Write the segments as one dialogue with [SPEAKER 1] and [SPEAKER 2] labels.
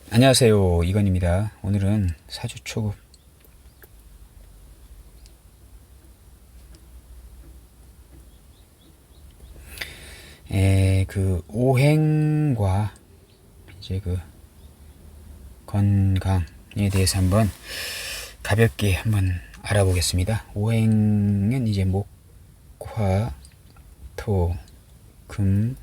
[SPEAKER 1] 안녕하세요, 이건입니다. 오늘은 사주 초급 그 오행과 이제 그 건강에 대해서 한번 가볍게 한번 알아보겠습니다. 오행은 이제 목, 화, 토, 금,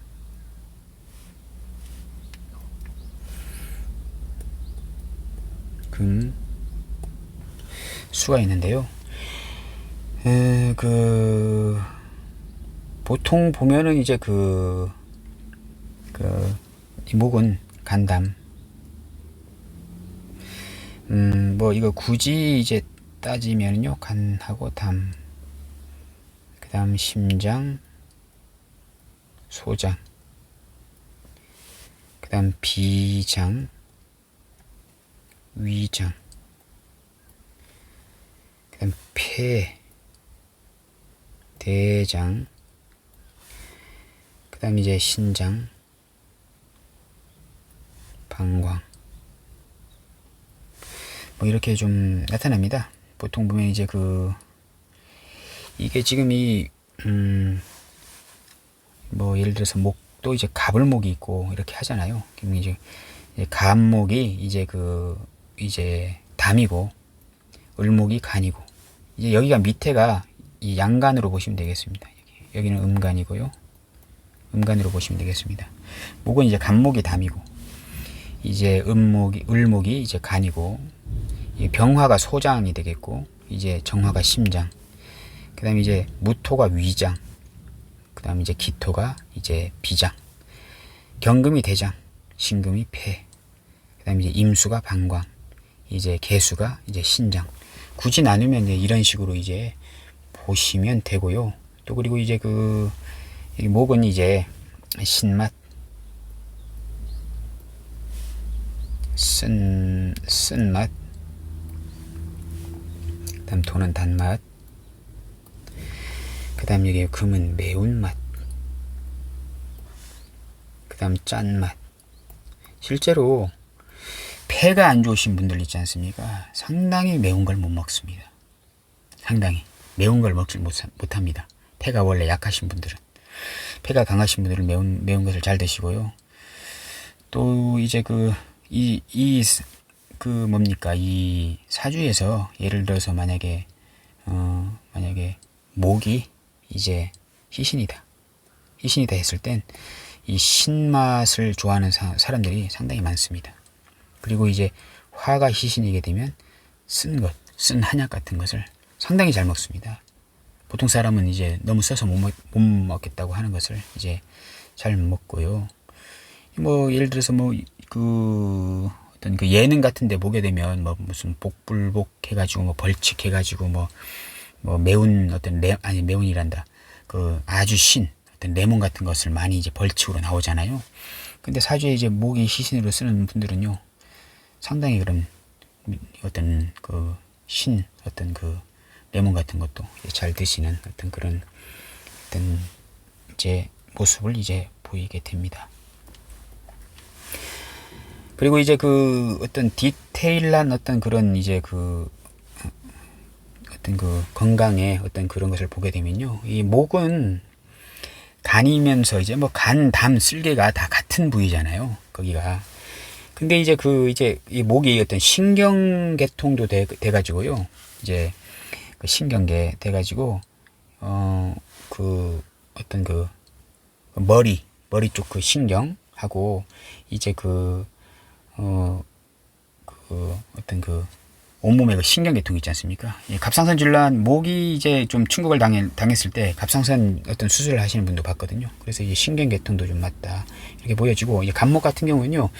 [SPEAKER 1] 수가 있는데요. 보통 보면은 이제 이 목은 간담. 뭐 이거 굳이 이제 따지면요, 간하고 담, 그 다음 심장, 소장, 그 다음 비장, 위장, 그 다음 폐, 대장, 그 다음 이제 신장, 방광, 뭐 이렇게 좀 나타납니다. 보통 보면 이제 이게 지금 뭐 예를 들어서 목도 이제 가불목이 있고 이렇게 하잖아요. 그럼 이제 간목이 이제 담이고, 을목이 간이고, 이제 여기가 밑에가 이 양간으로 보시면 되겠습니다. 여기는 음간이고요. 음간으로 보시면 되겠습니다. 목은 이제 간목이 담이고, 이제 을목이 이제 간이고, 병화가 소장이 되겠고, 이제 정화가 심장, 그 다음에 이제 무토가 위장, 그 다음에 이제 기토가 이제 비장, 경금이 대장, 신금이 폐, 그 다음에 이제 임수가 방광, 이제 개수가 이제 신장. 굳이 나누면 이제 이런 식으로 이제 보시면 되고요. 또 그리고 이제 목은 이제 신맛, 쓴맛, 그 다음 토는 단맛, 그 다음 여기 금은 매운맛, 그 다음 짠맛. 실제로 폐가 안 좋으신 분들 있지 않습니까? 상당히 매운 걸 못 먹습니다. 상당히 매운 걸 먹지 못합니다. 폐가 원래 약하신 분들은. 폐가 강하신 분들은 매운 것을 잘 드시고요. 또 이제 뭡니까, 이 사주에서 예를 들어서 만약에 목이 이제 희신이다 했을 땐 이 신맛을 좋아하는 사람들이 상당히 많습니다. 그리고 이제 화가 희신이게 되면 쓴 한약 같은 것을 상당히 잘 먹습니다. 보통 사람은 이제 너무 써서 못 먹겠다고 하는 것을 이제 잘 먹고요. 뭐 예를 들어서 어떤 예능 같은데 보게 되면 뭐 무슨 복불복 해가지고 뭐 벌칙 해가지고 뭐 매운 어떤 매운이란다, 아주 어떤 레몬 같은 것을 많이 이제 벌칙으로 나오잖아요. 근데 사주에 이제 목이 희신으로 쓰는 분들은요, 상당히 그런 어떤 어떤 레몬 같은 것도 잘 드시는 어떤 그런 어떤 이제 모습을 이제 보이게 됩니다. 그리고 이제 어떤 디테일한 어떤 그런 이제 어떤 건강의 어떤 그런 것을 보게 되면요, 이 목은 간이면서 이제 뭐 간, 담, 쓸개가 다 같은 부위잖아요, 거기가. 근데 이제 이 목이 어떤 신경계통도 돼가지고요, 이제 신경계 돼가지고 어떤 머리 쪽 신경하고 이제 어떤 온몸에 신경계통이 있지 않습니까? 갑상선 질환, 목이 이제 좀 충격을 당했을 때 갑상선 어떤 수술을 하시는 분도 봤거든요. 그래서 이제 신경계통도 좀 맞다, 이렇게 보여지고, 이제 간목 같은 경우는요,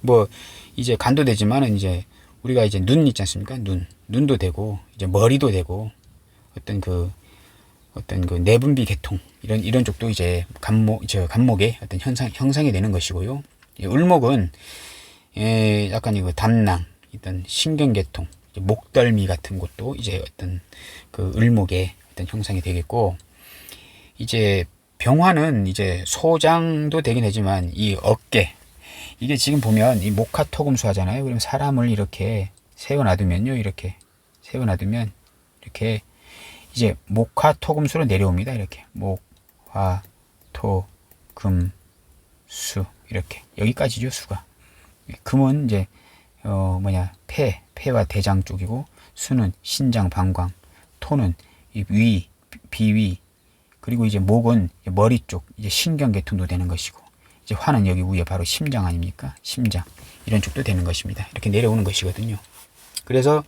[SPEAKER 1] 뭐 이제 간도 되지만은 이제 우리가 이제 눈 있지 않습니까? 눈도 되고, 이제 머리도 되고, 어떤 내분비 계통, 이런 쪽도 이제 간목의 어떤 형상이 되는 것이고요. 을목은 약간 담낭, 일단 신경계통, 목덜미 같은 것도 이제 어떤 을목의 어떤 형상이 되겠고, 이제 병화는 이제 소장도 되긴 하지만 이 어깨, 이게 지금 보면 이 목화토금수 하잖아요. 그럼 사람을 이렇게 세워놔두면요. 이렇게 세워놔두면 이렇게 이제 목화토금수로 내려옵니다. 이렇게 목화토금수 이렇게 여기까지죠. 수가. 금은 이제 폐와 대장 쪽이고, 수는 신장, 방광, 토는 위, 비위, 그리고 이제 목은 머리 쪽, 이제 신경계통도 되는 것이고, 이제 화는 여기 위에 바로 심장 아닙니까? 심장. 이런 쪽도 되는 것입니다. 이렇게 내려오는 것이거든요. 그래서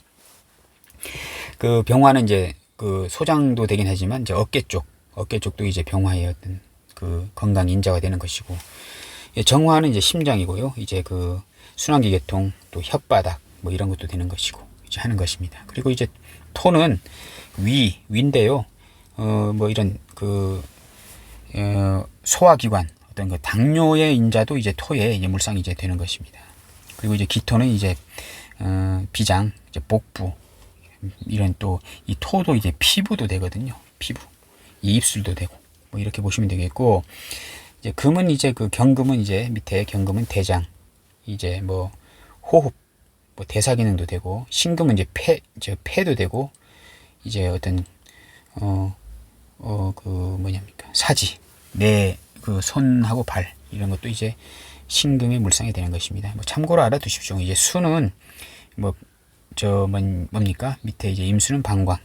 [SPEAKER 1] 그 병화는 이제 그 소장도 되긴 하지만 이제 어깨 쪽도 이제 병화의 어떤 그 건강 인자가 되는 것이고, 정화는 이제 심장이고요. 이제 그 순환기 계통, 또 혓바닥 뭐 이런 것도 되는 것이고 이제 하는 것입니다. 그리고 이제 토는 위인데요. 뭐 이런 그 소화기관, 어떤 그 당뇨의 인자도 이제 토에 이제 물상이 이제 되는 것입니다. 그리고 이제 기토는 이제 비장, 이제 복부, 이런 또 이 토도 이제 피부도 되거든요. 피부, 이 입술도 되고 뭐 이렇게 보시면 되겠고, 이제 금은 이제 그 경금은 이제 밑에 경금은 대장, 이제 뭐 호흡, 뭐 대사 기능도 되고, 신금은 이제 폐도 되고, 이제 어떤 그 뭐냐입니까, 사지, 내 그 손하고 발 이런 것도 이제 신금의 물상이 되는 것입니다. 뭐 참고로 알아두십시오. 이제 수는 뭡니까, 밑에 이제 임수는 방광,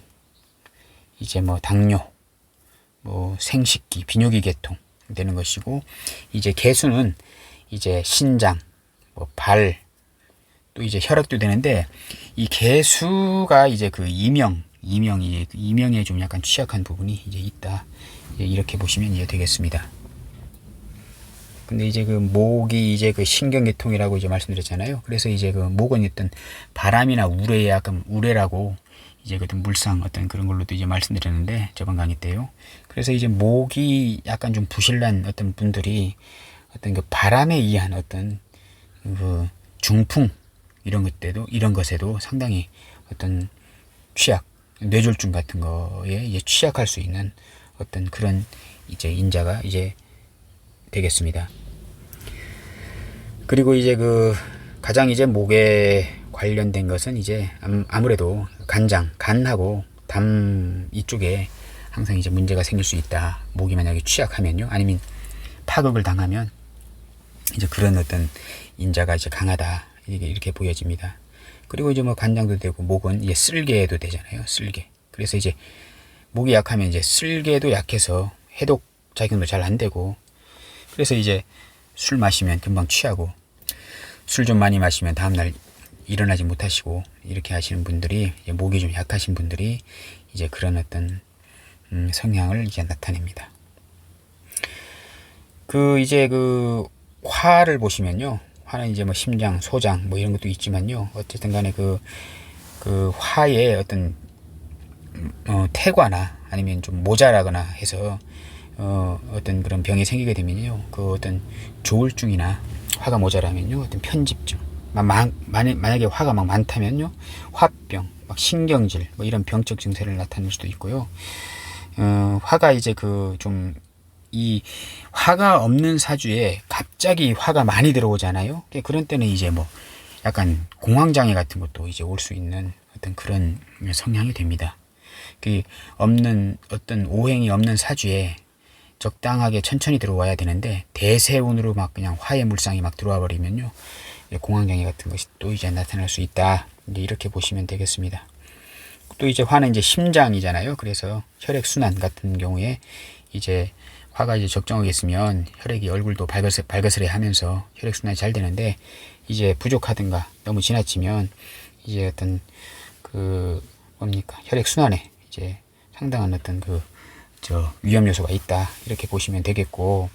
[SPEAKER 1] 이제 뭐 당뇨, 뭐 생식기, 비뇨기 계통 되는 것이고, 이제 개수는 이제 신장, 뭐 발, 또 이제 혈액도 되는데, 이 개수가 이제 그 이명에 좀 약간 취약한 부분이 이제 있다. 이렇게 보시면 이제 되겠습니다. 근데 이제 그 목이 이제 그 신경계통이라고 이제 말씀드렸잖아요. 그래서 이제 그 목은 어떤 바람이나 우레에 약간 우레라고 이제 그 물상 어떤 그런 걸로도 이제 말씀드렸는데, 저번 강의 때요. 그래서 이제 목이 약간 좀 부실난 어떤 분들이 어떤 그 바람에 의한 어떤 그 중풍 이런 것에도 상당히 어떤 취약, 뇌졸중 같은 거에 이제 취약할 수 있는 어떤 그런 이제 인자가 이제 되겠습니다. 그리고 이제 그 가장 이제 목에 관련된 것은 이제 아무래도 간하고 담 이쪽에 항상 이제 문제가 생길 수 있다. 목이 만약에 취약하면요, 아니면 파극을 당하면 이제 그런 어떤 인자가 이제 강하다, 이렇게 보여집니다. 그리고 이제 뭐 간장도 되고, 목은 이제 쓸개도 되잖아요. 쓸개. 그래서 이제 목이 약하면 이제 쓸개도 약해서 해독 작용도 잘 안 되고, 그래서 이제 술 마시면 금방 취하고, 술 좀 많이 마시면 다음날 일어나지 못하시고, 이렇게 하시는 분들이, 목이 좀 약하신 분들이 이제 그런 어떤 성향을 이제 나타냅니다. 이제 그 화를 보시면요, 화는 이제 뭐 심장, 소장 뭐 이런 것도 있지만요, 어쨌든 간에 그 화의 어떤 태과나 아니면 좀 모자라거나 해서 어떤 그런 병이 생기게 되면요, 그 어떤 조울증이나 화가 모자라면요, 어떤 편집증, 만약에 화가 막 많다면요, 화병, 막 신경질 뭐 이런 병적 증세를 나타낼 수도 있고요. 화가 이제 이 화가 없는 사주에 갑자기 화가 많이 들어오잖아요. 그런 때는 이제 뭐 약간 공황장애 같은 것도 이제 올 수 있는 어떤 그런 성향이 됩니다. 어떤 오행이 없는 사주에 적당하게 천천히 들어와야 되는데, 대세운으로 막 그냥 화의 물상이 막 들어와 버리면요, 공황장애 같은 것이 또 이제 나타날 수 있다. 이제 이렇게 보시면 되겠습니다. 또 이제 화는 이제 심장이잖아요. 그래서 혈액순환 같은 경우에 이제 화가 이제 적정하게 있으면 혈액이 얼굴도 발그스레 하면서 혈액순환이 잘 되는데, 이제 부족하든가 너무 지나치면 이제 어떤 혈액순환에 이제 상당한 어떤 위험 요소가 있다. 이렇게 보시면 되겠고,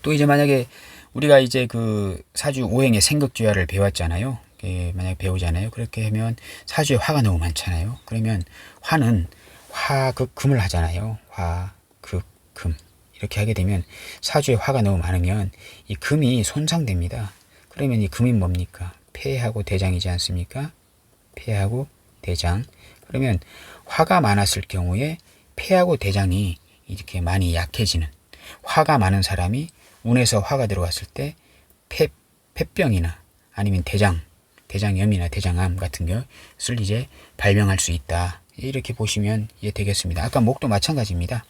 [SPEAKER 1] 또 이제 만약에 우리가 이제 그 사주 오행의 생극지화를 배웠잖아요. 만약에 배우잖아요. 그렇게 하면 사주에 화가 너무 많잖아요. 그러면 화는 화극금을 하잖아요. 화극금. 이렇게 하게 되면 사주에 화가 너무 많으면 이 금이 손상됩니다. 그러면 이 금이 뭡니까? 폐하고 대장이지 않습니까? 폐하고 대장. 그러면 화가 많았을 경우에 폐하고 대장이 이렇게 많이 약해지는, 화가 많은 사람이 운에서 화가 들어왔을 때 폐병이나 아니면 대장염이나 대장암 같은 것을 이제 발병할 수 있다. 이렇게 보시면 되겠습니다. 아까 목도 마찬가지입니다.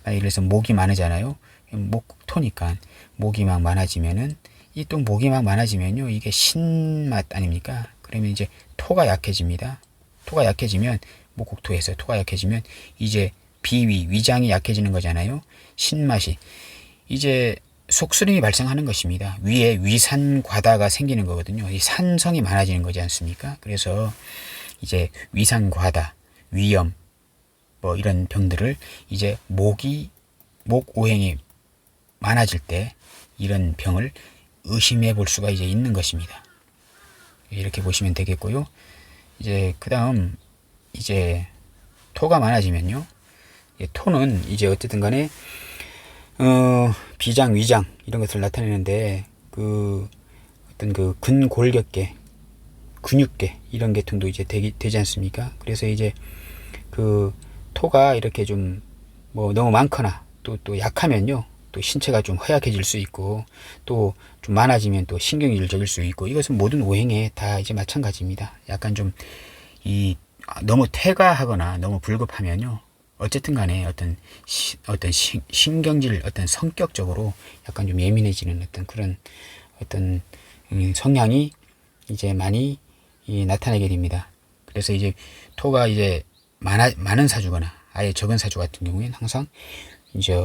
[SPEAKER 1] 예를 들어서 목이 많으잖아요. 목토니까 목이 막 많아지면은 이 또 목이 막 많아지면요, 이게 신맛 아닙니까? 그러면 이제 토가 약해집니다. 토가 약해지면 목국토에서 토가 약해지면 이제 위장이 약해지는 거잖아요. 신맛이 이제 속쓰림이 발생하는 것입니다. 위에 위산 과다가 생기는 거거든요. 이 산성이 많아지는 거지 않습니까? 그래서 이제 위산 과다, 위염, 뭐 이런 병들을 이제 목 오행이 많아질 때 이런 병을 의심해 볼 수가 이제 있는 것입니다. 이렇게 보시면 되겠고요. 이제 그다음 이제 토가 많아지면요. 토는 이제 어쨌든 간에 비장, 위장 이런 것을 나타내는데 어떤 근골격계, 근육계 이런 계통도 이제 되지 않습니까? 그래서 이제 토가 이렇게 좀 뭐 너무 많거나 또 약하면요, 또 신체가 좀 허약해질 수 있고, 또 좀 많아지면 또 신경질적일 수 있고, 이것은 모든 오행에 다 이제 마찬가지입니다. 약간 좀 너무 퇴가하거나 너무 불급하면요, 어쨌든 간에 어떤 신경질, 어떤 성격적으로 약간 좀 예민해지는 그런 성향이 이제 많이 나타나게 됩니다. 그래서 이제 토가 이제 많은 사주거나 아예 적은 사주 같은 경우에는 항상 이제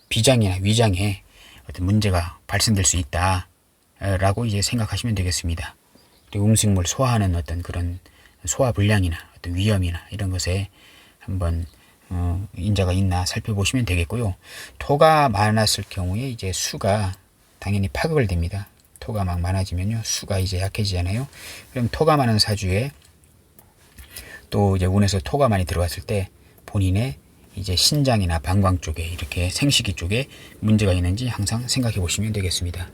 [SPEAKER 1] 비장이나 위장에 어떤 문제가 발생될 수 있다라고 이제 생각하시면 되겠습니다. 그리고 음식물 소화하는 어떤 그런 소화 불량이나 어떤 위염이나 이런 것에 한번 인자가 있나 살펴보시면 되겠고요. 토가 많았을 경우에 이제 수가 당연히 파극을 됩니다. 토가 막 많아지면요, 수가 이제 약해지잖아요. 그럼 토가 많은 사주에 또 이제 운에서 토가 많이 들어갔을 때 본인의 이제 신장이나 방광 쪽에 이렇게 생식기 쪽에 문제가 있는지 항상 생각해 보시면 되겠습니다.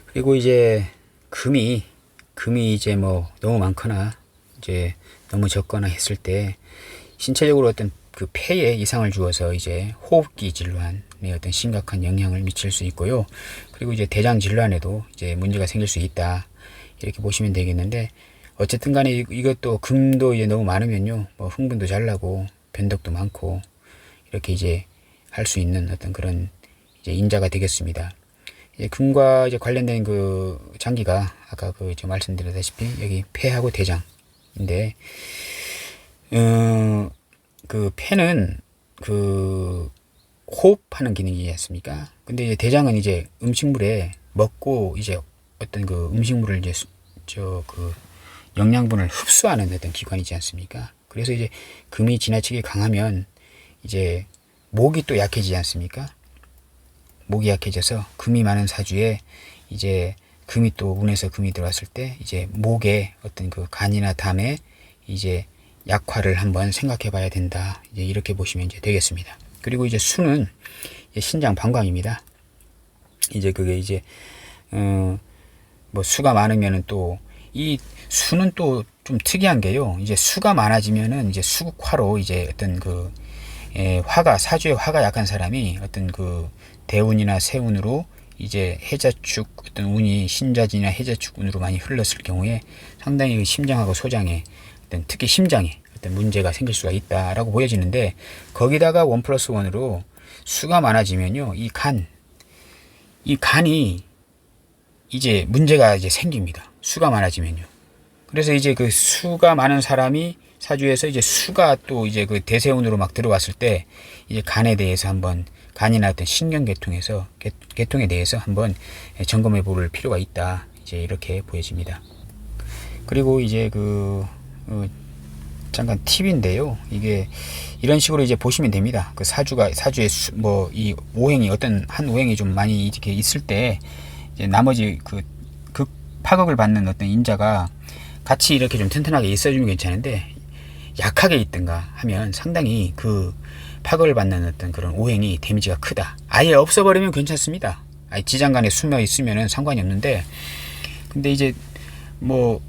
[SPEAKER 1] 그리고 이제 금이 이제 뭐 너무 많거나 이제 너무 적거나 했을 때 신체적으로 어떤 폐에 이상을 주어서 이제 호흡기 질환에 어떤 심각한 영향을 미칠 수 있고요. 그리고 이제 대장 질환에도 이제 문제가 생길 수 있다. 이렇게 보시면 되겠는데, 어쨌든 간에 이것도 금도 이제 너무 많으면요, 뭐 흥분도 잘 나고 변덕도 많고 이렇게 이제 할 수 있는 어떤 그런 이제 인자가 되겠습니다. 이제 금과 이제 관련된 장기가 아까 이제 말씀드렸다시피 여기 폐하고 대장인데, 폐는 호흡하는 기능이지 않습니까? 근데 이제 대장은 이제 음식물에 먹고 이제 어떤 음식물을 이제 영양분을 흡수하는 어떤 기관이지 않습니까? 그래서 이제 금이 지나치게 강하면 이제 목이 또 약해지지 않습니까? 목이 약해져서 금이 많은 사주에 이제 금이 또 운에서 금이 들어왔을 때 이제 목에 어떤 간이나 담에 이제 약화를 한번 생각해 봐야 된다. 이제 이렇게 보시면 이제 되겠습니다. 그리고 이제 수는 이제 신장 방광입니다. 이제 그게 이제 뭐 수가 많으면은 또 이 수는 또 좀 특이한 게요. 이제 수가 많아지면은 이제 수국화로 이제 어떤 사주에 화가 약한 사람이 어떤 대운이나 세운으로 이제 해자축 어떤 운이 신자진이나 해자축 운으로 많이 흘렀을 경우에 상당히 심장하고 소장에 어떤 특히 심장에 어떤 문제가 생길 수가 있다라고 보여지는데, 거기다가 1+1으로 수가 많아지면요, 이 간이 이제 문제가 이제 생깁니다. 수가 많아지면요. 그래서 이제 수가 많은 사람이 사주에서 이제 수가 또 이제 대세운으로 막 들어왔을 때 이제 간에 대해서 한번, 간이나 어떤 계통에 대해서 한번 점검해 볼 필요가 있다. 이제 이렇게 보여집니다. 그리고 이제 잠깐 팁인데요. 이게 이런 식으로 이제 보시면 됩니다. 사주에 뭐 이 오행이 어떤 한 오행이 좀 많이 이렇게 있을 때 이제 나머지 파극을 받는 어떤 인자가 같이 이렇게 좀 튼튼하게 있어주면 괜찮은데, 약하게 있든가 하면 상당히 파극을 받는 어떤 그런 오행이 데미지가 크다. 아예 없어버리면 괜찮습니다. 아예 지장간에 숨어 있으면은 상관이 없는데, 근데 이제 뭘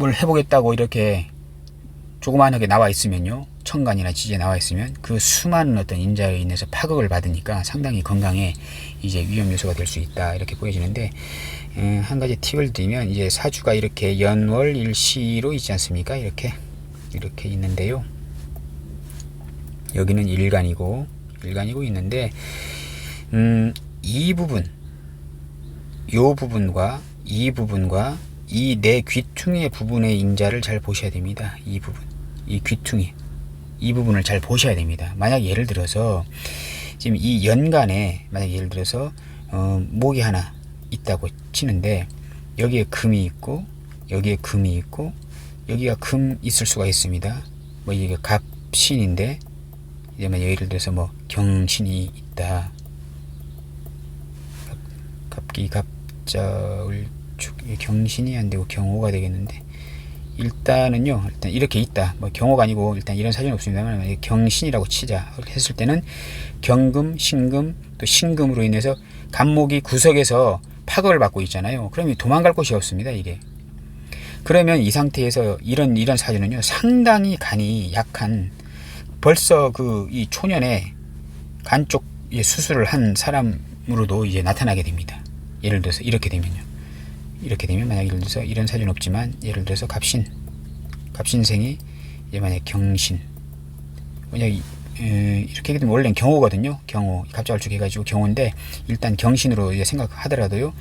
[SPEAKER 1] 해보겠다고 이렇게 조그만하게 나와 있으면요, 천간이나 지지에 나와 있으면 그 수많은 어떤 인자에 인해서 파극을 받으니까 상당히 건강에 이제 위험 요소가 될 수 있다 이렇게 보여지는데, 한 가지 팁을 드리면 이제 사주가 이렇게 연월 일시로 있지 않습니까? 이렇게 있는데요. 여기는 일간이고 있는데, 이 부분, 요 부분과 이 부분과 이 내 귀퉁이의 부분의 인자를 잘 보셔야 됩니다. 이 부분, 이 귀퉁이, 이 부분을 잘 보셔야 됩니다. 만약 예를 들어서 지금 이 연간에 만약 예를 들어서 목이 하나 있다고 치는데, 여기에 금이 있고 여기에 금이 있고 여기가 금 있을 수가 있습니다. 뭐 이게 갑신인데 이제 만약 예를 들어서 뭐 경신이 있다. 갑기 갑자을축, 경신이 안 되고 경호가 되겠는데, 일단은요, 일단 이렇게 있다. 뭐 경호가 아니고 일단 이런 사진이 없습니다만 경신이라고 치자 했을 때는 경금, 신금, 또 신금으로 인해서 간목이 구석에서 파급을 받고 있잖아요. 그러면 도망갈 곳이 없습니다, 이게. 그러면 이 상태에서 이런 사주는요, 상당히 간이 약한, 벌써 이 초년에 간 쪽 수술을 한 사람으로도 이제 나타나게 됩니다. 예를 들어서 이렇게 되면 만약 예를 들어서 이런 사주는 없지만, 예를 들어서 갑신생이 이제 만약 경신, 만약 이렇게 되면 원래는 경호거든요. 경호, 갑자을축 해가지고 경호인데, 일단 경신으로 이제 생각하더라도요,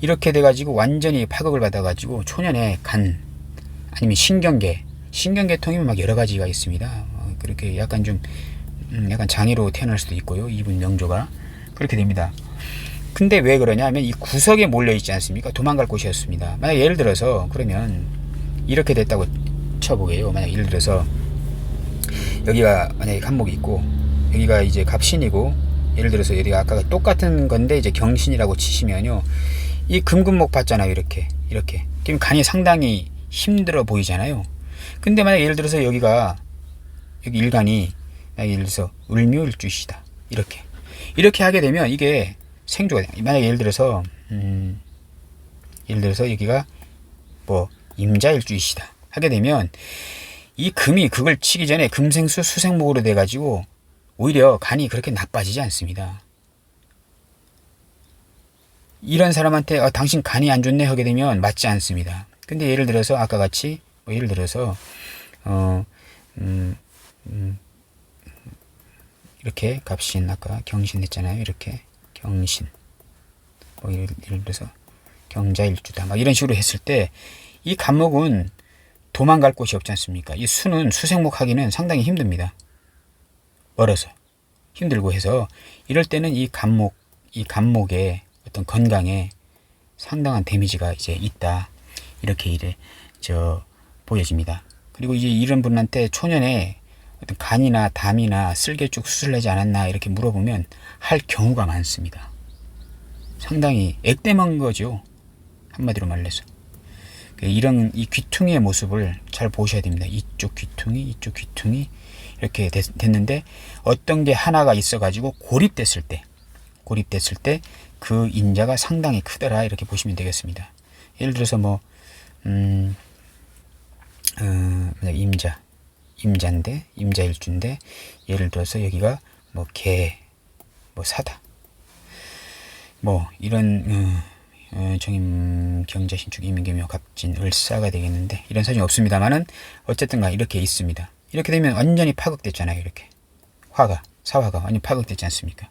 [SPEAKER 1] 이렇게 돼가지고 완전히 파극을 받아가지고 초년에 간, 아니면 신경계통이면 막 여러 가지가 있습니다. 그렇게 약간 좀 약간 장애로 태어날 수도 있고요. 이분 명조가 그렇게 됩니다. 근데 왜 그러냐 하면 이 구석에 몰려 있지 않습니까? 도망갈 곳이었습니다. 만약 예를 들어서 그러면 이렇게 됐다고 쳐보게요. 만약 예를 들어서 여기가 만약에 간목이 있고 여기가 이제 갑신이고, 예를 들어서 여기가 아까 똑같은 건데 이제 경신이라고 치시면요, 이 금금목 봤잖아요. 이렇게 그럼 간이 상당히 힘들어 보이잖아요. 근데 만약 예를 들어서 여기 일간이 만약 예를 들어서 을묘일주시다, 이렇게 하게 되면 이게 생조가 돼요. 만약 예를 들어서 여기가 뭐 임자일주이시다 하게 되면, 이 금이 그걸 치기 전에 금생수 수생목으로 돼 가지고 오히려 간이 그렇게 나빠지지 않습니다. 이런 사람한테 당신 간이 안 좋네 하게 되면 맞지 않습니다. 근데 예를 들어서 아까 같이 뭐 예를 들어서 이렇게 갑신, 아까 경신 했잖아요. 이렇게 경신, 뭐 예를 들어서 경자일주다 막 이런 식으로 했을 때, 이 간목은 도망갈 곳이 없지 않습니까? 이 수는 수생목 하기는 상당히 힘듭니다. 멀어서 힘들고 해서, 이럴 때는 이 간목의 어떤 건강에 상당한 데미지가 이제 있다, 이렇게 보여집니다. 그리고 이제 이런 분한테 초년에 어떤 간이나 담이나 쓸개쭉 수술하지 않았나 이렇게 물어보면 할 경우가 많습니다. 상당히 액땜한 거죠, 한마디로 말해서. 이런 이 귀퉁이의 모습을 잘 보셔야 됩니다. 이쪽 귀퉁이 이렇게 됐는데, 어떤 게 하나가 있어 가지고 고립됐을 때 그 인자가 상당히 크더라, 이렇게 보시면 되겠습니다. 예를 들어서 뭐 임자일주인데, 예를 들어서 여기가 뭐 개, 뭐 사다, 뭐 이런 정임, 경자신축, 이민계묘, 갑진, 을사가 되겠는데, 이런 사정이 없습니다만은 어쨌든 간 이렇게 있습니다. 이렇게 되면 완전히 파극됐잖아요. 이렇게 사화가 완전히 파극됐지 않습니까?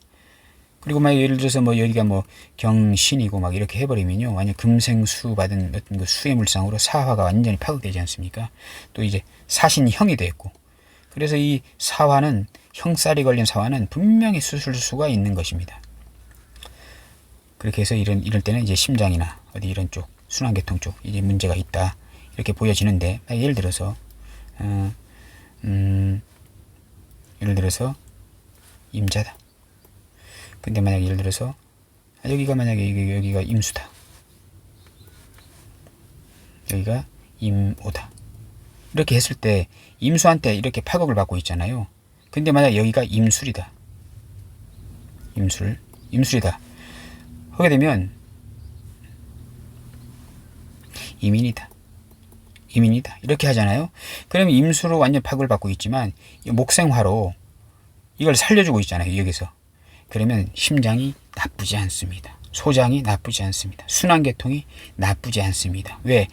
[SPEAKER 1] 그리고 막 예를 들어서 뭐 여기가 뭐 경신이고 막 이렇게 해버리면요, 완전 금생수 받은 어떤 그 수의 물상으로 사화가 완전히 파극되지 않습니까? 또 이제 사신형이 됐고, 그래서 이 형살이 걸린 사화는 분명히 수술수가 있는 것입니다. 그렇게 해서 이럴 때는 이제 심장이나 어디 이런 쪽, 순환계통 쪽 이제 문제가 있다, 이렇게 보여지는데, 예를 들어서 임자다. 근데 만약 예를 들어서 여기가 만약에 여기가 임수다, 여기가 임오다, 이렇게 했을 때 임수한테 이렇게 파극을 받고 있잖아요. 근데 만약 여기가 임술이다, 임술이다 하게 되면 이민이다, 비밀이다. 이렇게 하잖아요. 그러면 임수로 완전 파급을 받고 있지만 목생화로 이걸 살려주고 있잖아요. 여기서. 그러면 심장이 나쁘지 않습니다. 소장이 나쁘지 않습니다. 순환계통이 나쁘지 않습니다. 왜?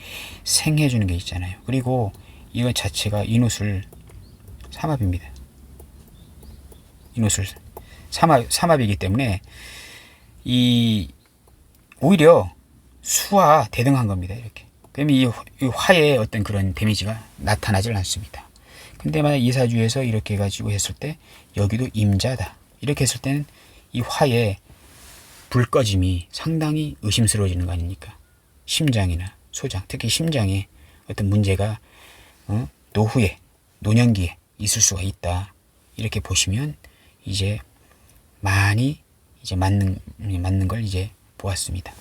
[SPEAKER 1] 생해주는 게 있잖아요. 그리고 이것 자체가 인후술 삼합입니다. 인후술 삼합이기 때문에 오히려 수와 대등한 겁니다. 이렇게. 그러면 이 화에 어떤 그런 데미지가 나타나질 않습니다. 근데 만약 이사주에서 이렇게 해가지고 했을 때 여기도 임자다. 이렇게 했을 때는 이 화에 불 꺼짐이 상당히 의심스러워지는 거 아닙니까? 심장이나 소장, 특히 심장에 어떤 문제가 노후에, 노년기에 있을 수가 있다. 이렇게 보시면 이제 많이 이제 맞는 걸 이제 보았습니다.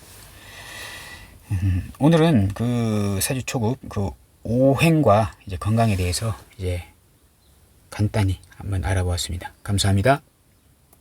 [SPEAKER 1] 오늘은 그 사주 초급 그 오행과 이제 건강에 대해서 이제 간단히 한번 알아보았습니다. 감사합니다.